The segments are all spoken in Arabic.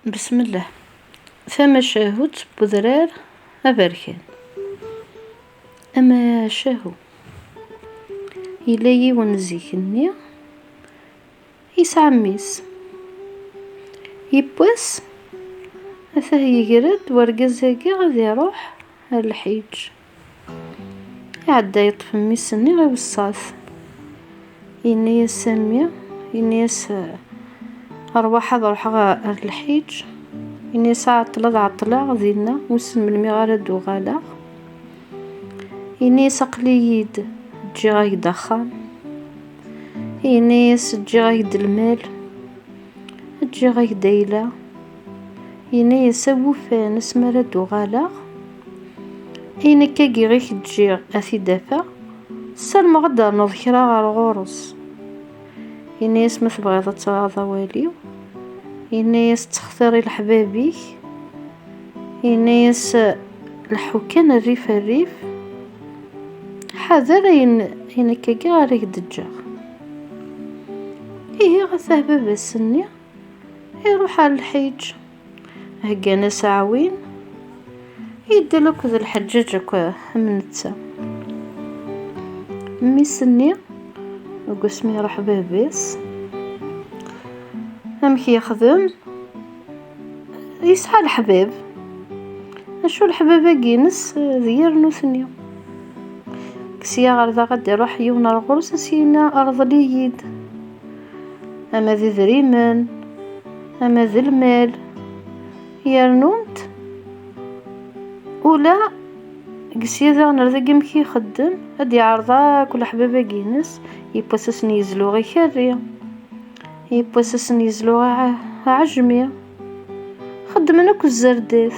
بسم الله. ثم شاهد بذرار أبركان أما شاهو إلي ونزيكني يسعى ميس يبوس أثاه يقرد ورقزاقي غادي يروح الحيج يعدى يطفي ميسني غير وصاث يني سامية يني أرواح هذا روح الحيج إني ساعة عطلة غادينا وسم المغارد وغالا إني سقليد تجي غايد أخان إني تجي غايد المال تجي غايد دايلة إني سوفان اسمرد وغالا إني كاكي غيك تجي أثي دافا سالما غدا نذكرها غار غورس إني اسمث بغيضة تغاضى واليو ينايس تختاري لحبابيك ينايس الحكان الريف حذر ينكاكي غاريك دجاغ إيه غثاه بابا السني يروح على الحيج هكانا ساعوين يدلوك ذا الحجاج من التا مي سني وقسمي يروح باباس أمك يخدم يسعى الحباب شو الحباب جينس ذير نوثنيا كسيا غردا غادي يروح يونا الغرس سينا أرض ليد أما ذي ذريمن أما ذي المال يرنونت ولا كسيا ذا نرذق مكي يخدم هادي عرضا كل حباب جينس يبوسسني يزلو غي كاريا يبوسسني يزلو عجمي خدمناك الزردات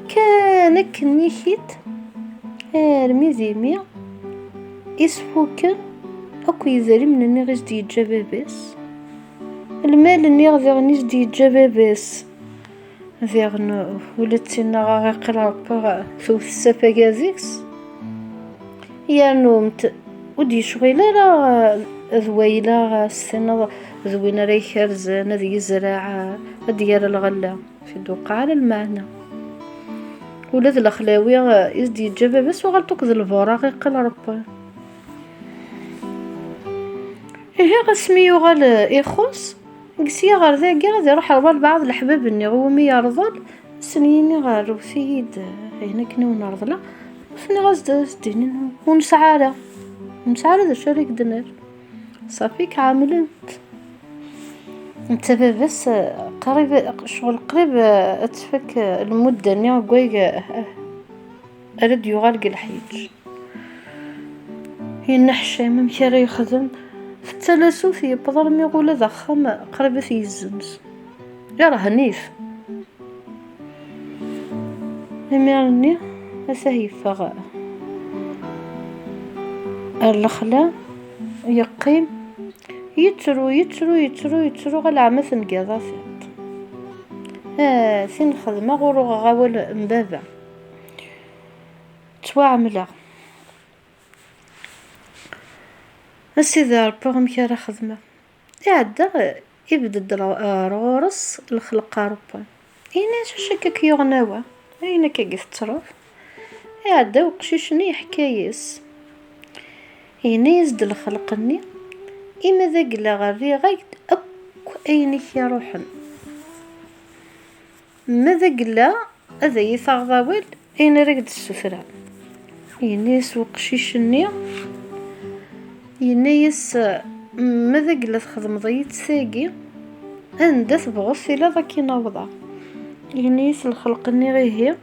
كانك نيخيت ارمي ذيمي يسفوكن اكو يذري من اني غيز دي جبابيس المال اني غادي غنيز دي جبابيس ذي غنو ولدتنا غاقرا ثوث السفاكازيكس يا نومت ودي شغيلة راه ذويلة السنة ذوينا راي خرزان ذي يزرع ديال الغلة في دوقة على المعنى ولا ذي الأخلاوي يزدي الجبا بس وغلطوك ذي الفورا غيقل ربا إيه غسمي وغال إخوص قسيا غار ذاكي غادي يروح على بعض الحباب اني غومي يرضل سنيني غار وثيد هنا كنا ونرضلا وثني غازد دينين ونسعارة ذا شريك دنر صافيك عامل انت بس قريب شغل قريب اتفك المدة اني قوي ارد يغالق الحيج ينحشى ممكن يخدم في التلاسوفي بضر ما يقول هذا خم قريب في الزنز يا راه نيف ميرني اسهي فغا الخلا يقيم يترو غلا مثل قضافات ثين خدمه غورو غاول مبابا توعمله السيدة ربهم كرا خدمة يعدى يبدد رورس الخلق ربا إينا شكك يغناوة إينا كيف تروف يعدى وقشيشني حكايس إينا يزد الخلقني إما ذاك لا غري غايت أكو أينك يروحن ما ذاك لا هذا يثغضاول إينا رقد السفرة إينا يسوق قشيشني ينايس ماذا قلت خدم ضيت ساقي اندث بغص الى ذاك ينوضع ينايس الخلق اني غيهي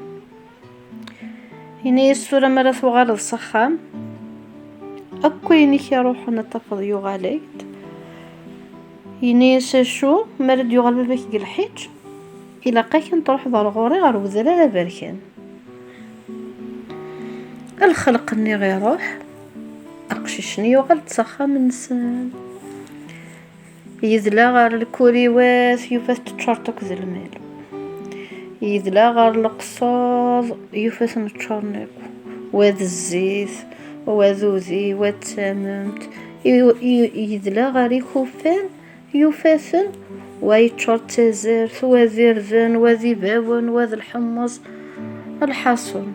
ينايس سورة مرة ثوغال الصخام اكو ينيك يروح نتفض يغاليت ينايس شو مرد يغال بباك الحيج الى قاكن تروح ضار غوري غار وزلالة بركان الخلق اني غيروح أقششني وغلت سخا من سن يذلا غار الكوريوات يوفاس تشارتك ذا المال يذلا غار القصاض يوفاس نتشارنك وذ الزيت وذوذي وتساممت يذلا غار يخوفان يوفاسن ويتشر تازرت وذي رذن وذي باون وذي الحمص الحصن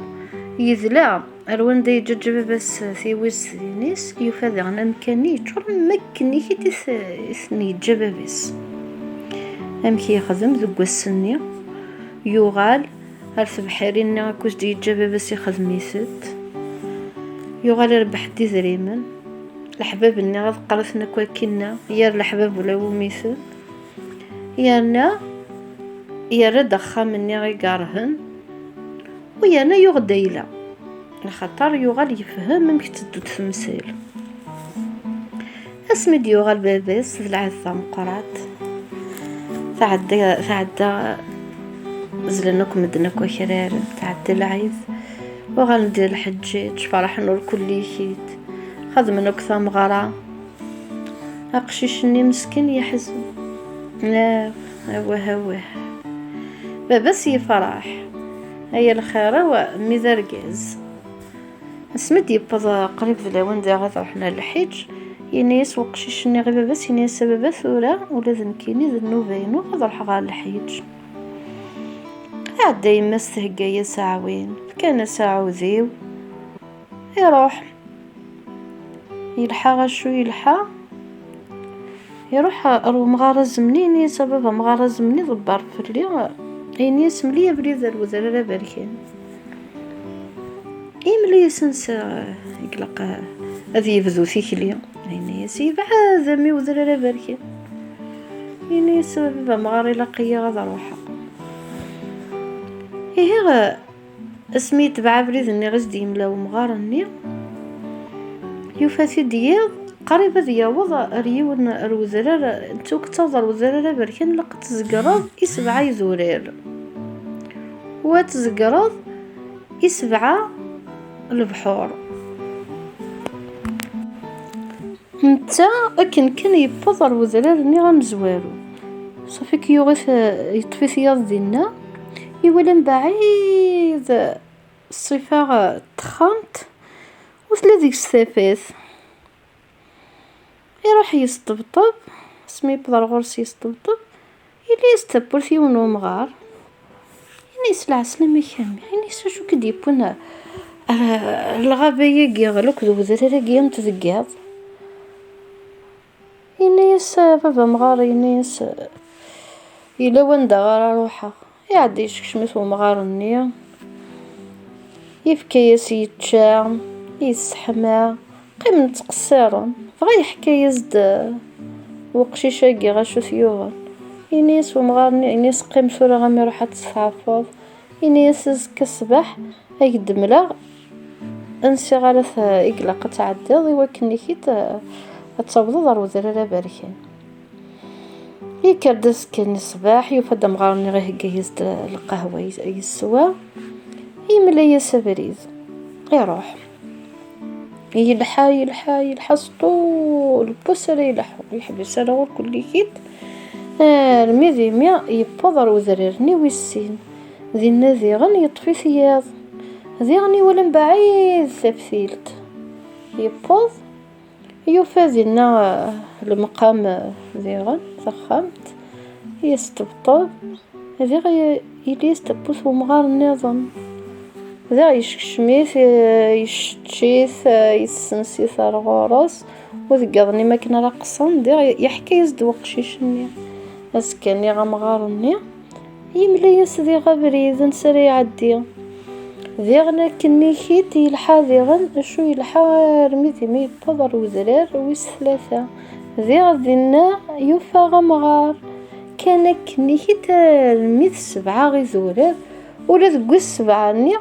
يذلع الوان دي ججب بس في وس نيس يفادي عنا مكاني تشر مكني كي ثني جبابس امكي يخدم ذوق السنية يغال هرث بحرين كوش دي جبابس يخدم يثت يغال يربح دي ذريمن الحباب اني غاد قرثنا كواكينا يا الحباب ولا وميثل يانا يا رد خام اني غي قارهن ويانا يغديلا الخطر يغال يفهم ممكن تدو تمثال اسمي دي يغال باباس في العثة مقرات تعدى زلناكم مدناك وكرار تعدى العيد وغال ندير الحجاج فرح نور كل شيت خدمنا كثا مغارة أقشيشني مسكين يحزن لا هواه باباس يفرح هيا الخيرة وميزرقاز اسمد يبضا قريب في الأوان دا غادا وحنا الحج ينيس وقشيشني غير باباس ينيس بابا ثورة ولا ذنكيني ذنو بينو غادا روح غا الحج عاد يمس تهقايا ساعة وين كان ساعة وذيو يروح يلحى غشو يلحى يروح مغارز منين سبب مغارز مني ضبار في اللي ينيس مليا بريد الوزراء باركين مليا سنسا يقلق هذي يبذو فيك اليوم ينيس يبعاد مي وزراء باركين ينيس سبب مغاري لقيا غدا روحها غا اسمي تبع بريد اني غزدي ملاو مغارني يوفاتي ديال قريبة ديال وضع ريون الوزراء انتو كتوضع الوزراء بركان لقد تزقرض يسبعة يزورير وتزقرض يسبعة البحور نتا اكن كان يبضل الوزراء اني غمزوارو صافي كي يغيث يطفي ثياض دينا يولن بعيد الصفاغ تخنت وثلاثيك السافاث يروح يستبطب اسمي يبضل غرس يستبطب يلي يستبر ثيون ومغار يعني يسلع سلامي كامي يعني شو كدي يبونا الغابية يغلق ذو ذرارة قيام تذقاض ينيس بابا مغار ينيس إلا وين دغار روحه يعدي يشكشمس ومغار النية يفكي يسيتشام يسحما قيم نتقصرن فغي حكاية زد وقشيشة كي غاشو ثيوغن ينيس ومغارني ينيس قيم سورة غامي روحة تتحفظ ينيس كالصباح هيك ملاغ انسي غالث يقلق تعدي وكني كيت تصوض ضرو ذرارة باركين يكردس كان الصباح يفد مغارني غيه يزد القهوة يسوا يملا سبريد يروح يلحى سطول بوسر يلحو يحبس على كل كيت الميدي ميا يبضر وذررني ويسين ذي النذي غني يطفي ثياب ذي غني ولن بعيد ثبثيلت يبض يوفازينا المقام ذي غن ثخمت يستبطب ذي غي يستبوث ومغار النظام ذا يشكشميث يشتشيث يسنسي ثار غورس وذقضني ما كنا راقصن ذا يحكي يزد وقشيشني اسكاني غمغارني يملي يسدي غبريد نسري يعدي ذي غنا كني كيت يلحى ذي غن شو يلحى رميتي مي بضر وزرار ويس ثلاثة ذي غدينا يوفى غمغار كان كني كيت رميت 7 غي زورار ولا ذقو 7 ني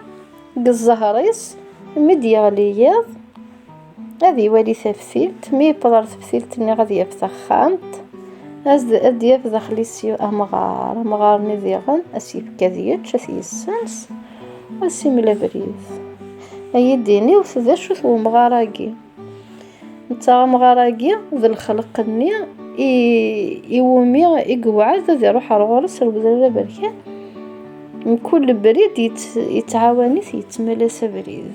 الزهريس مدي غلياض هذه ولي تفسيلت مي بضر تفسيلت اني غادي يفتخامت ادي يفذا خليسيو مغار نذيغن اسيب كذيتش اسي السنس اسي ملا بريد ايديني وثذا شو مغاراقي نتا مغاراقي ذا الخلق الني يومي يقعد ذي روح الغرس الوزارة بركان من كل بريد يتعاوني يتملا بريد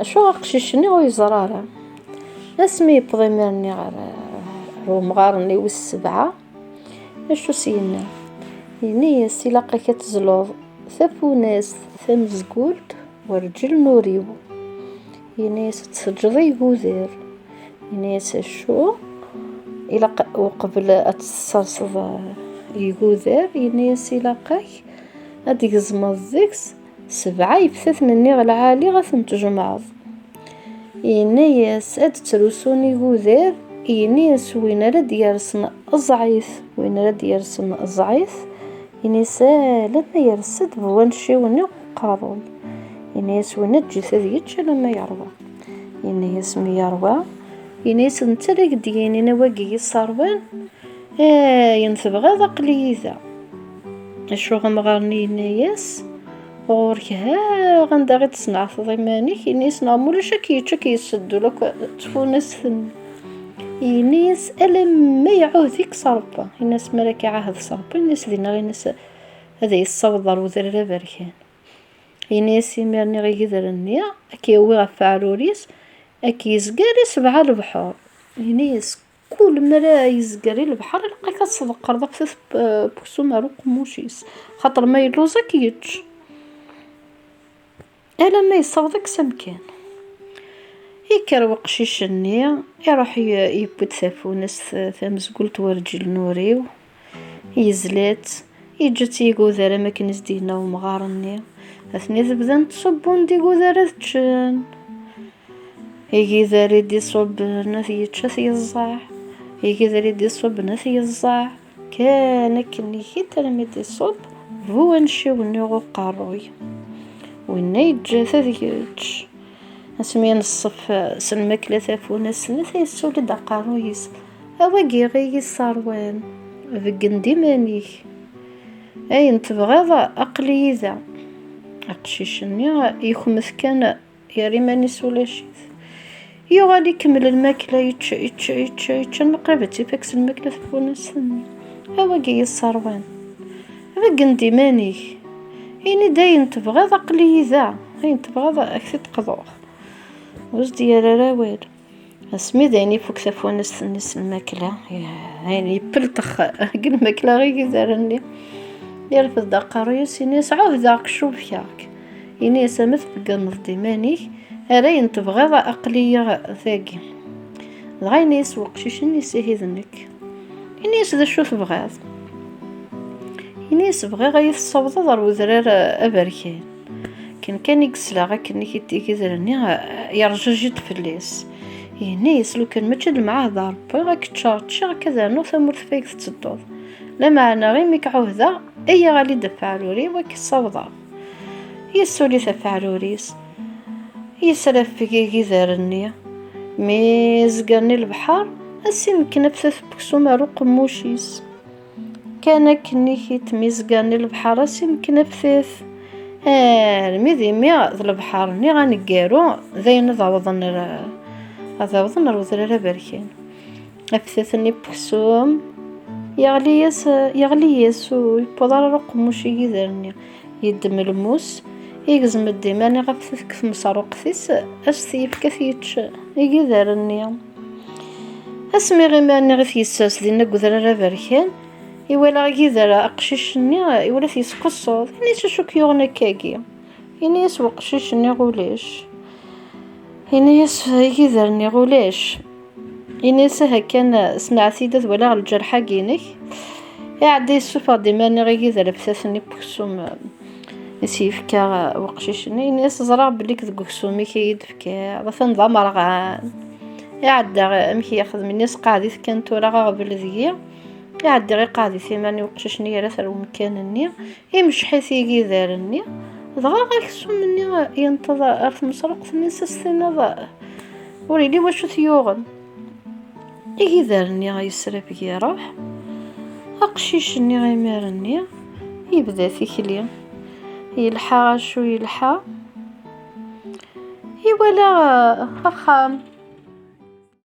شو غقششني ويزرارا اسمي بضميرني على ومغارني والسبعة اشو سينا يعني سيلاقا كتزلوض ثفوناس ثمزقولت ورجل نوريو يعني تسجضي يقوذير يعني شو إلا وقبل أتصرصد يقوذير يعني سيلاقاك هاديك زمض ديكس 7 يبثثن النيغ العالي غثم تجمعض يعني أد تروسوني يقوذير يعني وين راد يرسن أزعيث وين راد يرسن أزعيث يعني سالت ما يرسد بوانشي ونق قارون يعني وين تجي ثذيتش لما يروى يعني اسمي يروى يعني سنتلك دياني نواقي الصاروان ينثبغ ذا قليذا اشو غمغارني ناياس غورك غندا غي تصنع ضمانيك يعني يصنع مولاش كي يسدو لك تفونس ثن الناس ألم ما يعوذيك صربة الناس مالك عاهد صربة الناس ذينا غي الناس هذا يصوضر وذر بركان الناس يمرني غي ذرني أكي هو غفعلوريس أكي يزقاري 7 البحر الناس كل مرة يزقاري البحر لقاك تصدق رضاك ثث بكسو ماروق موشيس خاطر ما يلوزك يتش ألم ما يصوضك سمكان يكر قشيشني يروح يبود ثافونس ثمزقولت ورجل نوريو يزلات يجت يقوذر ما كنز دينا ومغارني اثني ذبذن تصبون دي قوذر تشن يجي ذاري دي صب نثي تشثي الزاع يجي ذاري دي صب نثي الزاع كان كني كيت لما دي صب هو نشي ونغو قاروي ونيج ثذيتش اسمين الصف سلمك ثافونس ثلاثة يسولي دقارويس أواقي غي الصاروان فقن ديمانيك أي نتبغى أقلي ذا أقشيشني يخمث كان يا ريماني سولاشيث يغالي كمل الماكلة يتش المقربة تيفاكس الماكلة ثافونس أواقي الصاروان فقن ديمانيك يعني داين تبغى أقلي ذا هين تبغى أكثر تقضوه واش ديال راوال اسمي داني فوق ثافونس الناس الماكله يعني بلطخ قل الماكله غير دارني يرفض دقاريس ناس عهداك شوف ياك يعني سمث بقنض ديماني راين تبغى اقليه ثاقي غاي ناس وقشيش ناس هذنك الناس ذا شو تبغى الناس بغى غير الصوت ضر وذرار ابركان كان يقسلا غا كني كيتي كيزرني يرججت في الليس الناس لو كان متشد معاه ضرب غا كتشارتشا كذا نو ثمر فيك تصدود لا معنى غير ميك عوذا اي غالي دفع لوري وكي الصوضه يسولي دفع لوريس يسرف في كيزرني ميزقني البحر اسين كنفث بكسوما روق موشيس كان كني كيت ميزقني البحر اسين كنفث المذي ميا ذا البحر ني غنقارو ذاين ضوضن الوذر بركين أفثثني بكسوم يغلي يسو يبضر رقم مش يقدرني يدم الموس يقزم الدماني غفثث كف مساروق ثيس أستيف كثيتش يقدرني اسمي غيماني غث يساس دينا قذر بركين يولا غيذرا أقشيشني يولا ثيسقصو نيس شوك يغنى كاكي ينيس وقشيشني غولاش ينيس يقذرني غولاش ينيس هكان سمعتي داذ ولا الجرحى كينك يعدي يسوفا ديماني غيذرا بثاثني بكسوم يسيفكا وقشيشني ينيس زرع بليك ذو كسومي كيدفكا مثلا ضمر غان يعدى مكي ياخذ من ناس قاعد كانت ولا قبل ذي يعدي غير قاعد ثماني وقششني يرثر ومكانني يمش حيثي دارني ضغا غيكسو مني ينتظر أرث مسرق في الناس السنة وريلي واش ثيوغن دارني غيسرى بكي روح أقشيشني غيمارني يبدا ثيكلي يلحى شو يلحى يولا أخام